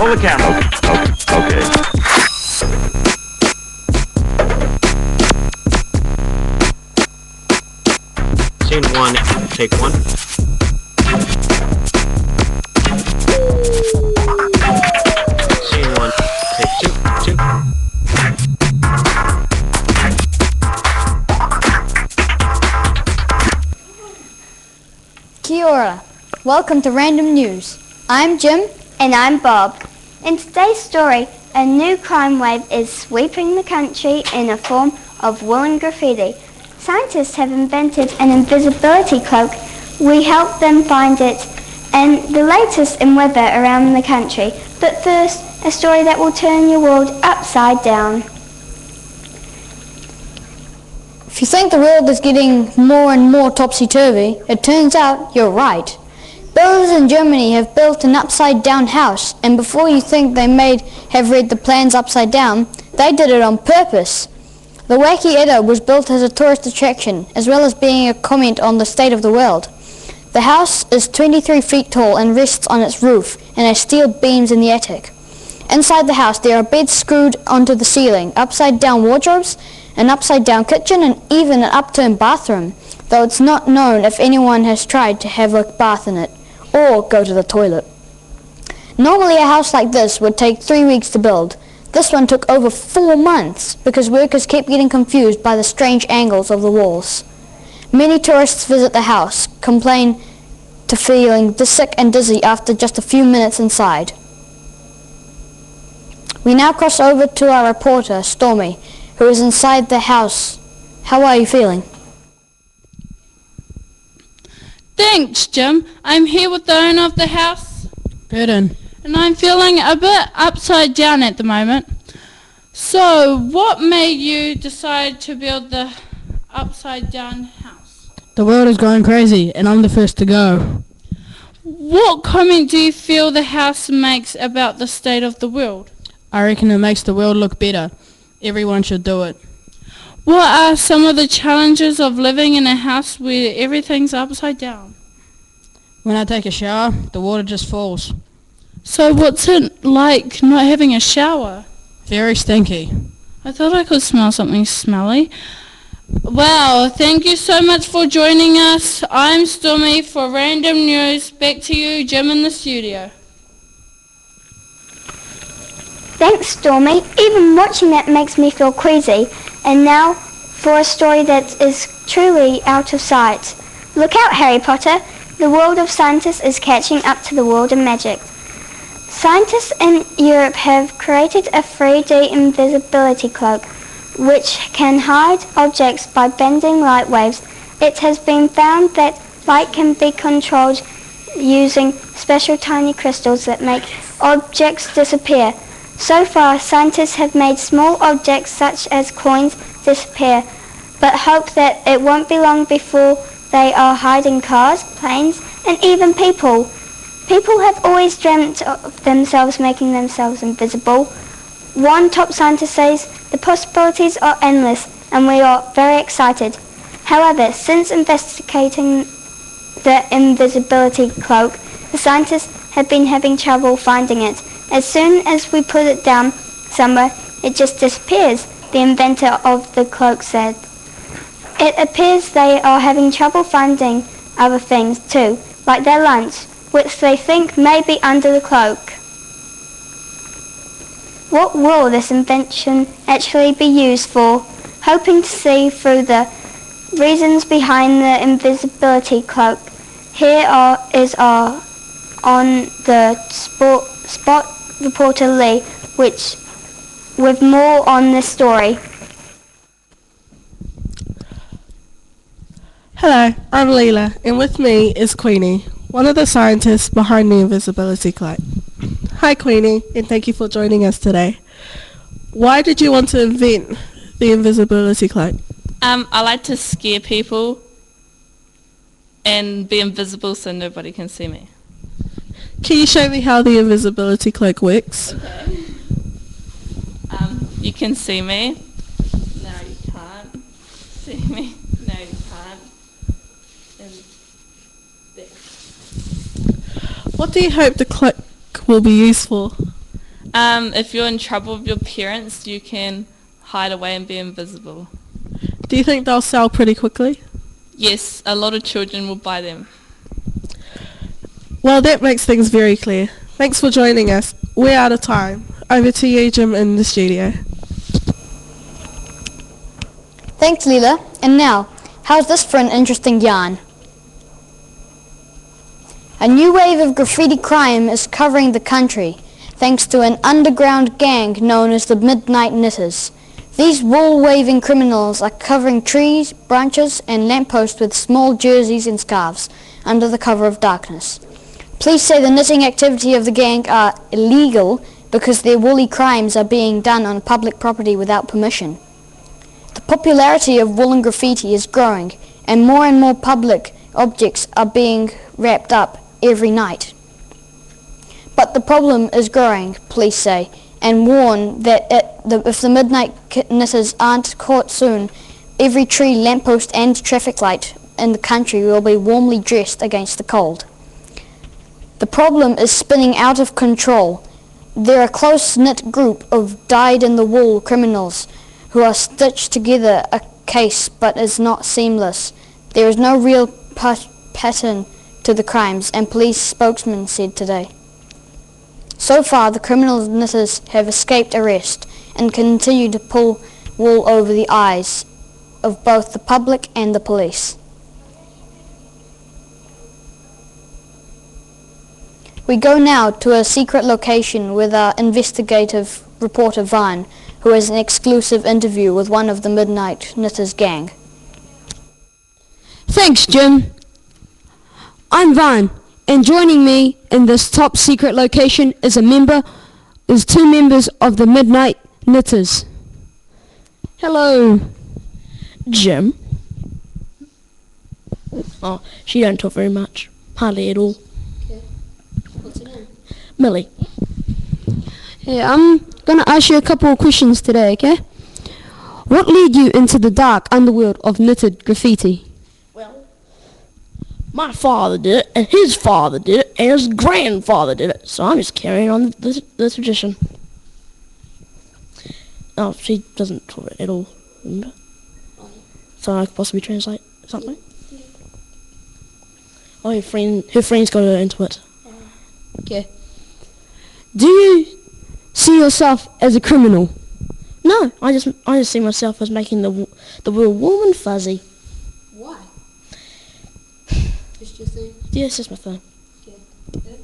Roll the camera. Okay. Scene 1, take 1. Scene 1, take 2. Kia ora. Welcome to Random News. I'm Jim. And I'm Bob. In today's story, a new crime wave is sweeping the country in the form of woolen graffiti. Scientists have invented an invisibility cloak. We helped them find it, and the latest in weather around the country. But first, a story that will turn your world upside down. If you think the world is getting more and more topsy-turvy, it turns out you're right. Builders in Germany have built an upside-down house, and before you think they have read the plans upside down, they did it on purpose. The Wacky Edda was built as a tourist attraction, as well as being a comment on the state of the world. The house is 23 feet tall and rests on its roof, and has steel beams in the attic. Inside the house there are beds screwed onto the ceiling, upside-down wardrobes, an upside-down kitchen, and even an upturned bathroom, though it's not known if anyone has tried to have a bath in it, or go to the toilet. Normally a house like this would take 3 weeks to build. This one took over 4 months because workers kept getting confused by the strange angles of the walls. Many tourists visit the house, complain to feeling sick and dizzy after just a few minutes inside. We now cross over to our reporter, Stormy, who is inside the house. How are you feeling? Thanks, Jim. I'm here with the owner of the house. Burden. And I'm feeling a bit upside down at the moment. So, what made you decide to build the upside down house? The world is going crazy, and I'm the first to go. What comment do you feel the house makes about the state of the world? I reckon it makes the world look better. Everyone should do it. What are some of the challenges of living in a house where everything's upside down? When I take a shower, the water just falls. So what's it like not having a shower? Very stinky. I thought I could smell something smelly. Wow, thank you so much for joining us. I'm Stormy for Random News. Back to you, Jim, in the studio. Thanks, Stormy. Even watching that makes me feel queasy. And now for a story that is truly out of sight. Look out, Harry Potter. The world of scientists is catching up to the world of magic. Scientists in Europe have created a 3D invisibility cloak which can hide objects by bending light waves. It has been found that light can be controlled using special tiny crystals that make objects disappear. So far, scientists have made small objects such as coins disappear, but hope that it won't be long before they are hiding cars, planes, and even people. People have always dreamt of themselves making themselves invisible. One top scientist says the possibilities are endless, and we are very excited. However, since investigating the invisibility cloak, the scientists have been having trouble finding it. As soon as we put it down somewhere, it just disappears, the inventor of the cloak said. It appears they are having trouble finding other things too, like their lunch, which they think may be under the cloak. What will this invention actually be used for? Hoping to see through the reasons behind the invisibility cloak, is our on the spot reporter Lee, with more on this story. Hello, I'm Leela, and with me is Queenie, one of the scientists behind the invisibility cloak. Hi Queenie, and thank you for joining us today. Why did you want to invent the invisibility cloak? I like to scare people and be invisible so nobody can see me. Can you show me how the invisibility cloak works? Okay. You can see me. No, you can't see me. No, you can't. And there. What do you hope the cloak will be used for? If you're in trouble with your parents, you can hide away and be invisible. Do you think they'll sell pretty quickly? Yes, a lot of children will buy them. Well, that makes things very clear. Thanks for joining us. We're out of time. Over to you, Jim, in the studio. Thanks, Leela. And now, how's this for an interesting yarn? A new wave of graffiti crime is covering the country, thanks to an underground gang known as the Midnight Knitters. These wall-waving criminals are covering trees, branches and lampposts with small jerseys and scarves under the cover of darkness. Police say the knitting activity of the gang are illegal because their woolly crimes are being done on public property without permission. The popularity of woolen graffiti is growing, and more public objects are being wrapped up every night. But the problem is growing, police say, and warn that if the Midnight Knitters aren't caught soon, every tree, lamppost and traffic light in the country will be warmly dressed against the cold. The problem is spinning out of control. They're a close-knit group of dyed-in-the-wool criminals who are stitched together a case but is not seamless. There is no real pattern to the crimes, and police spokesman said today. So far, the criminal knitters have escaped arrest and continue to pull wool over the eyes of both the public and the police. We go now to a secret location with our investigative reporter Vine, who has an exclusive interview with one of the Midnight Knitters gang. Thanks, Jim. I'm Vine, and joining me in this top secret location is two members of the Midnight Knitters. Hello. Jim. Oh, she don't talk very much. Hardly at all. Okay. What's her name? Millie. Yeah, I'm gonna ask you a couple of questions today, okay? What led you into the dark underworld of knitted graffiti? Well, my father did it, and his father did it, and his grandfather did it. So I'm just carrying on the tradition. Oh, she doesn't talk at all. Remember? So I could possibly translate something. Oh, her friends got her into it. Okay. Do you see yourself as a criminal? No, I just see myself as making the world warm and fuzzy. Why? Just your thing? Yeah, it's just my thing. Okay.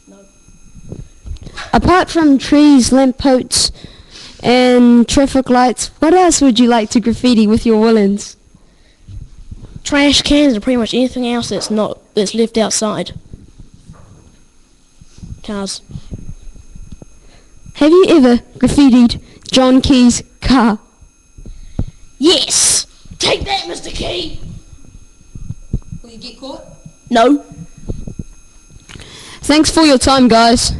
No. Apart from trees, lampposts, and traffic lights, what else would you like to graffiti with your woolens? Trash cans and pretty much anything else that's left outside. Cars. Have you ever graffitied John Key's car? Yes! Take that, Mr. Key! Will you get caught? No. Thanks for your time, guys.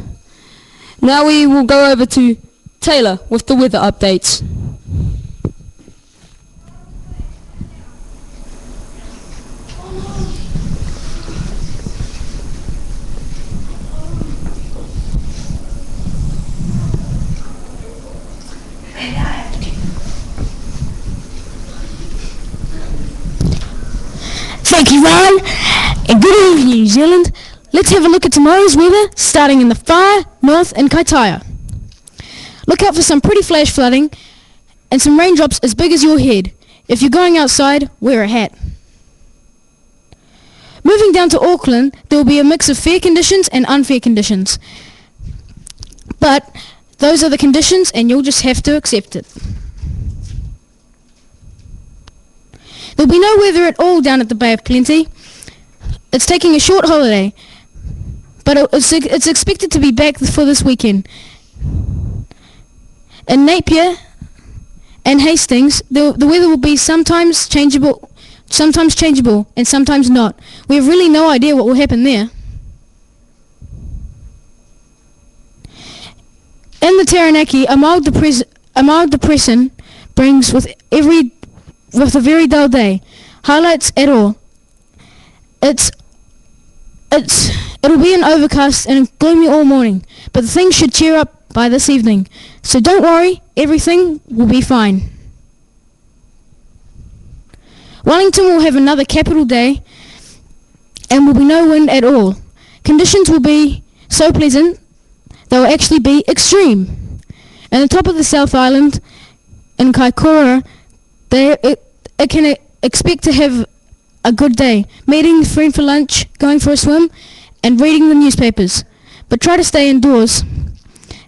Now we will go over to Taylor with the weather updates. Thank you, Ryan, and good evening, New Zealand. Let's have a look at tomorrow's weather, starting in the far north in Kaitaia. Look out for some pretty flash flooding and some raindrops as big as your head. If you're going outside, wear a hat. Moving down to Auckland, there will be a mix of fair conditions and unfair conditions. But those are the conditions, and you'll just have to accept it. There'll be no weather at all down at the Bay of Plenty. It's taking a short holiday, but it's expected to be back for this weekend. In Napier and Hastings, the weather will be sometimes changeable, and sometimes not. We have really no idea what will happen there. In the Taranaki, a mild depression brings with a very dull day. Highlights at all. It'll be an overcast and gloomy all morning, but things should cheer up by this evening. So don't worry, everything will be fine. Wellington will have another capital day and will be no wind at all. Conditions will be so pleasant, they will actually be extreme. At the top of the South Island in Kaikoura, it can expect to have a good day, meeting a friend for lunch, going for a swim, and reading the newspapers. But try to stay indoors,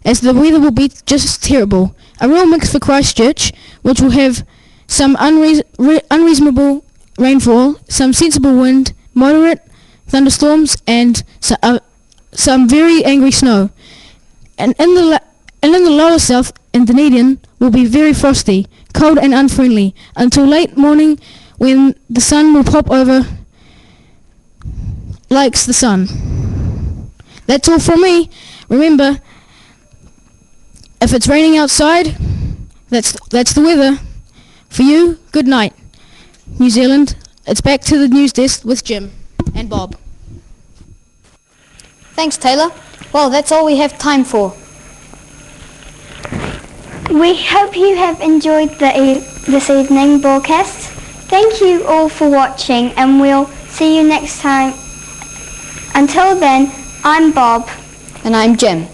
as the weather will be just terrible. A real mix for Christchurch, which will have some unreasonable rainfall, some sensible wind, moderate thunderstorms, and some very angry snow. And in the lower south, in Dunedin, will be very frosty, cold and unfriendly, until late morning when the sun will pop over like the sun. That's all from me. Remember, if it's raining outside, that's the weather. For you, good night. New Zealand, it's back to the news desk with Jim and Bob. Thanks, Taylor. Well, that's all we have time for. We hope you have enjoyed this evening broadcast. Thank you all for watching, and we'll see you next time. Until then, I'm Bob. And I'm Jim.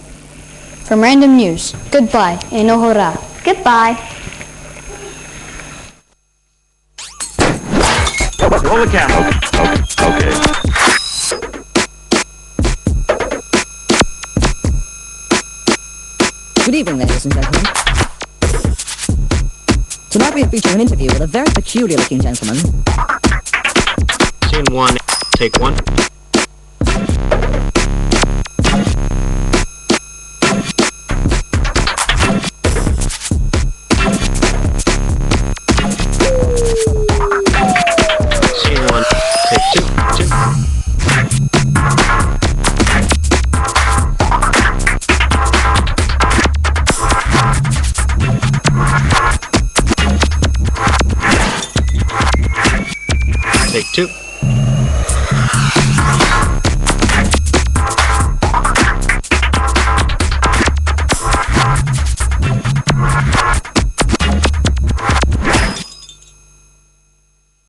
From Random News, goodbye, e noho rā. Goodbye. Roll the camera. Okay. Good evening, ladies and gentlemen. Tonight we feature an interview with a very peculiar-looking gentleman. Scene 1, take 1. Scene 1, take 2. Take 2.